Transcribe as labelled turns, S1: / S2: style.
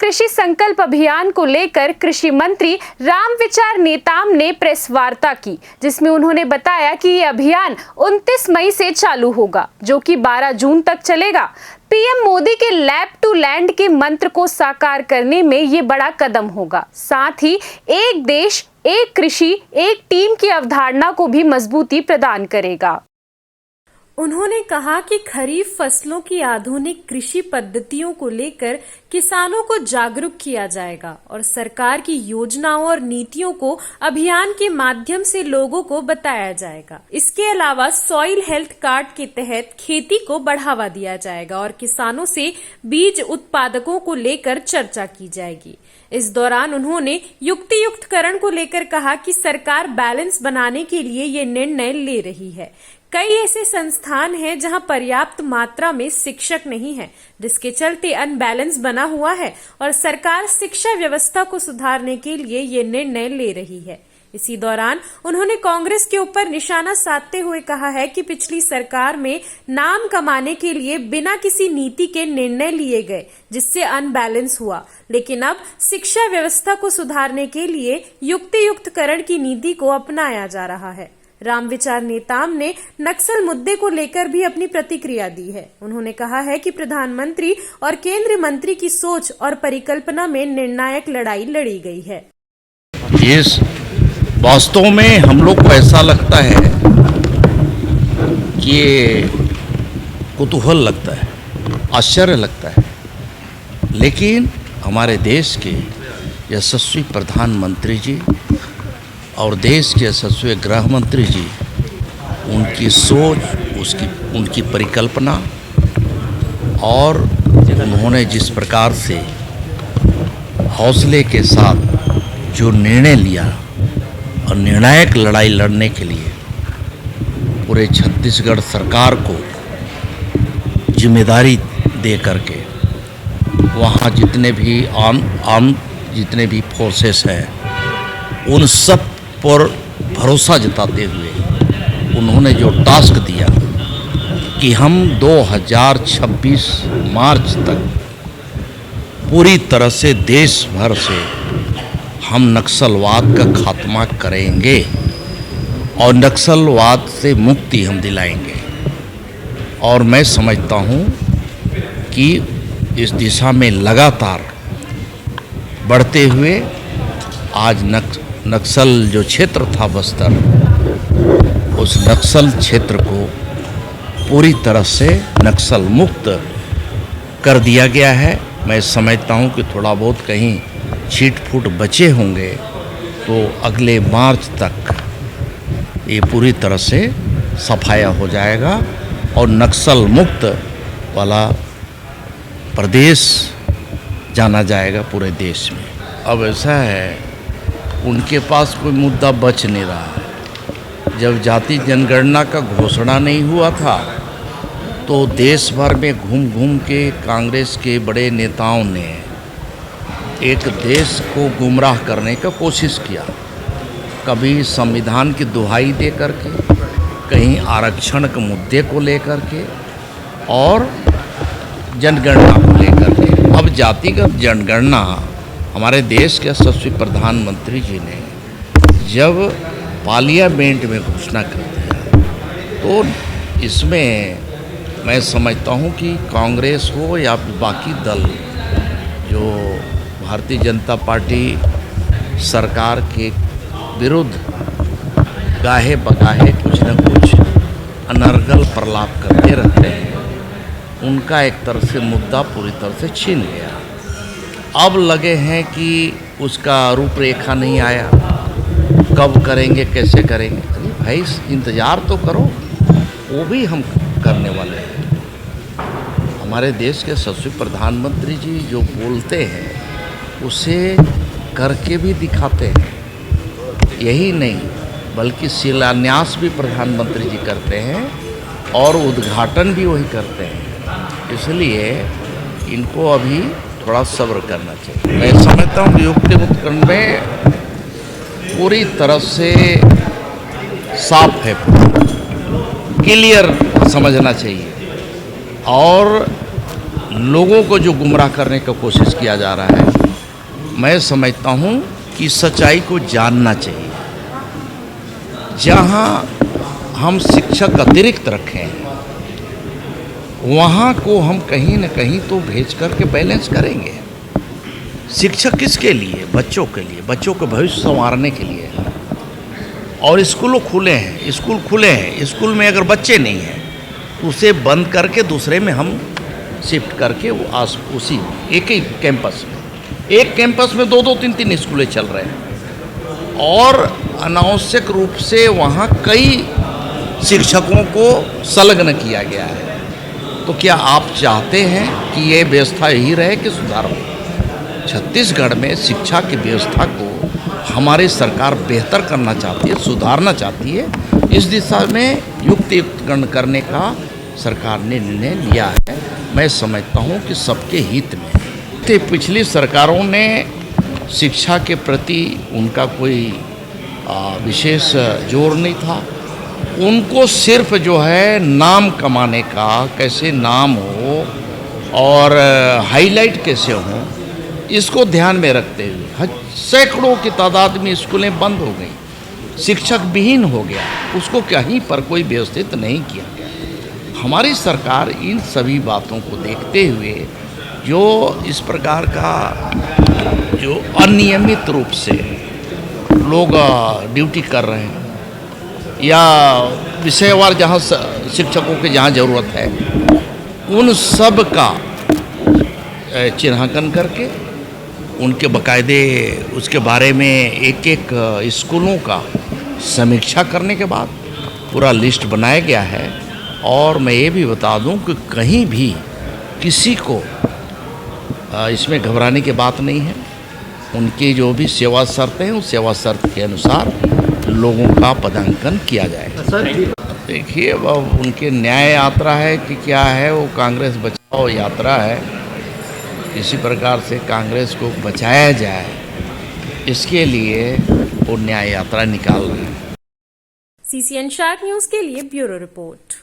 S1: कृषि संकल्प अभियान को लेकर कृषि मंत्री रामविचार नेताम ने प्रेस वार्ता की, जिसमें उन्होंने बताया कि ये अभियान 29 मई से चालू होगा, जो कि 12 जून तक चलेगा। पीएम मोदी के लैब टू लैंड के मंत्र को साकार करने में ये बड़ा कदम होगा। साथ ही एक देश, एक कृषि, एक टीम की अवधारणा को भी मजबूती प्रदान करेगा।
S2: उन्होंने कहा कि खरीफ फसलों की आधुनिक कृषि पद्धतियों को लेकर किसानों को जागरूक किया जाएगा और सरकार की योजनाओं और नीतियों को अभियान के माध्यम से लोगों को बताया जाएगा। इसके अलावा सॉइल हेल्थ कार्ड के तहत खेती को बढ़ावा दिया जाएगा और किसानों से बीज उत्पादकों को लेकर चर्चा की जाएगी। इस दौरान उन्होंने युक्तियुक्तकरण को लेकर कहा कि सरकार बैलेंस बनाने के लिए ये निर्णय ले रही है। कई ऐसे संस्थान हैं जहां पर्याप्त मात्रा में शिक्षक नहीं है, जिसके चलते अनबैलेंस बना हुआ है और सरकार शिक्षा व्यवस्था को सुधारने के लिए ये निर्णय ले रही है। इसी दौरान उन्होंने कांग्रेस के ऊपर निशाना साधते हुए कहा है कि पिछली सरकार में नाम कमाने के लिए बिना किसी नीति के निर्णय लिए गए, जिससे अनबैलेंस हुआ, लेकिन अब शिक्षा व्यवस्था को सुधारने के लिए युक्तियुक्तकरण की नीति को अपनाया जा रहा है। रामविचार नेताम ने नक्सल मुद्दे को लेकर भी अपनी प्रतिक्रिया दी है। उन्होंने कहा है कि प्रधानमंत्री और केंद्रीय मंत्री की सोच और परिकल्पना में निर्णायक लड़ाई लड़ी गई है।
S3: इस वास्तव में हम लोग को ऐसा लगता है कि कुतूहल लगता है, आश्चर्य लगता है, लेकिन हमारे देश के यशस्वी प्रधानमंत्री जी और देश के यशस्वी गृह मंत्री जी, उनकी सोच, उनकी परिकल्पना और उन्होंने जिस प्रकार से हौसले के साथ जो निर्णय लिया और निर्णायक लड़ाई लड़ने के लिए पूरे छत्तीसगढ़ सरकार को जिम्मेदारी दे करके वहाँ जितने भी आम जितने भी फोर्सेस हैं उन सब पर भरोसा जताते हुए उन्होंने जो टास्क दिया कि हम 2026 मार्च तक पूरी तरह से देश भर से हम नक्सलवाद का खात्मा करेंगे और नक्सलवाद से मुक्ति हम दिलाएंगे। और मैं समझता हूँ कि इस दिशा में लगातार बढ़ते हुए आज नक्सल जो क्षेत्र था बस्तर, उस नक्सल क्षेत्र को पूरी तरह से नक्सल मुक्त कर दिया गया है। मैं समझता हूँ कि थोड़ा बहुत कहीं छीट फूट बचे होंगे तो अगले मार्च तक ये पूरी तरह से सफाया हो जाएगा और नक्सल मुक्त वाला प्रदेश जाना जाएगा पूरे देश में। अब ऐसा है, उनके पास कोई मुद्दा बच नहीं रहा है। जब जाति जनगणना का घोषणा नहीं हुआ था तो देश भर में घूम घूम के कांग्रेस के बड़े नेताओं ने एक देश को गुमराह करने का कोशिश किया। कभी संविधान की दुहाई दे करके, कहीं आरक्षण के मुद्दे को लेकर के और जनगणना को लेकर के। अब जातिगत जनगणना हमारे देश के यशस्वी प्रधानमंत्री जी ने जब पार्लियामेंट में घोषणा कर दिया तो इसमें मैं समझता हूँ कि कांग्रेस हो या बाकी दल जो भारतीय जनता पार्टी सरकार के विरुद्ध गाहे बगाहे कुछ न कुछ अनर्गल प्रलाप करते रहते हैं, उनका एक तरह से मुद्दा पूरी तरह से छीन गया। अब लगे हैं कि उसका रूपरेखा नहीं आया, कब करेंगे, कैसे करेंगे। अरे भाई इंतज़ार तो करो, वो भी हम करने वाले हैं। हमारे देश के यशस्वी प्रधानमंत्री जी जो बोलते हैं उसे करके भी दिखाते हैं। यही नहीं बल्कि शिलान्यास भी प्रधानमंत्री जी करते हैं और उद्घाटन भी वही करते हैं। इसलिए इनको अभी थोड़ा सब्र करना चाहिए। मैं समझता हूँ युक्तियुक्तकरण में पूरी तरह से साफ है, क्लियर समझना चाहिए और लोगों को जो गुमराह करने का कोशिश किया जा रहा है, मैं समझता हूँ कि सच्चाई को जानना चाहिए। जहाँ हम शिक्षक अतिरिक्त रखे हैं वहाँ को हम कहीं न कहीं तो भेज करके बैलेंस करेंगे। शिक्षक किसके लिए? बच्चों के लिए, बच्चों के भविष्य संवारने के लिए। और स्कूल खुले हैं, स्कूल में अगर बच्चे नहीं हैं तो उसे बंद करके दूसरे में हम शिफ्ट करके वो उसी एक ही कैंपस में 2-2, 3-3 स्कूलें चल रहे हैं और अनावश्यक रूप से वहाँ कई शिक्षकों को संलग्न किया गया है। तो क्या आप चाहते हैं कि ये व्यवस्था यही रहे कि सुधार हो? छत्तीसगढ़ में शिक्षा की व्यवस्था को हमारी सरकार बेहतर करना चाहती है, सुधारना चाहती है। इस दिशा में युक्तियुक्तकरण करने का सरकार ने निर्णय लिया है। मैं समझता हूँ कि सबके हित में। पिछली सरकारों ने शिक्षा के प्रति उनका कोई विशेष जोर नहीं था। उनको सिर्फ जो है नाम कमाने का, कैसे नाम हो और हाईलाइट कैसे हो, इसको ध्यान में रखते हुए सैकड़ों की तादाद में स्कूलें बंद हो गई, शिक्षक विहीन हो गया, उसको कहीं पर कोई व्यवस्थित नहीं किया गया। हमारी सरकार इन सभी बातों को देखते हुए जो इस प्रकार का जो अनियमित रूप से लोग ड्यूटी कर रहे हैं या विषयवार जहाँ शिक्षकों की जहाँ ज़रूरत है, उन सब का चिन्हांकन करके उनके बाकायदे उसके बारे में एक स्कूलों का समीक्षा करने के बाद पूरा लिस्ट बनाया गया है। और मैं ये भी बता दूं कि कहीं भी किसी को इसमें घबराने की बात नहीं है। उनकी जो भी सेवा शर्त हैं उस सेवा शर्त के अनुसार लोगों का पदांकन किया जाएगा। देखिए, अब उनके न्याय यात्रा है कि क्या है, वो कांग्रेस बचाओ यात्रा है। इसी प्रकार से कांग्रेस को बचाया जाए, इसके लिए वो न्याय यात्रा निकाल रहे हैं।
S2: CCN शार्क न्यूज के लिए ब्यूरो रिपोर्ट।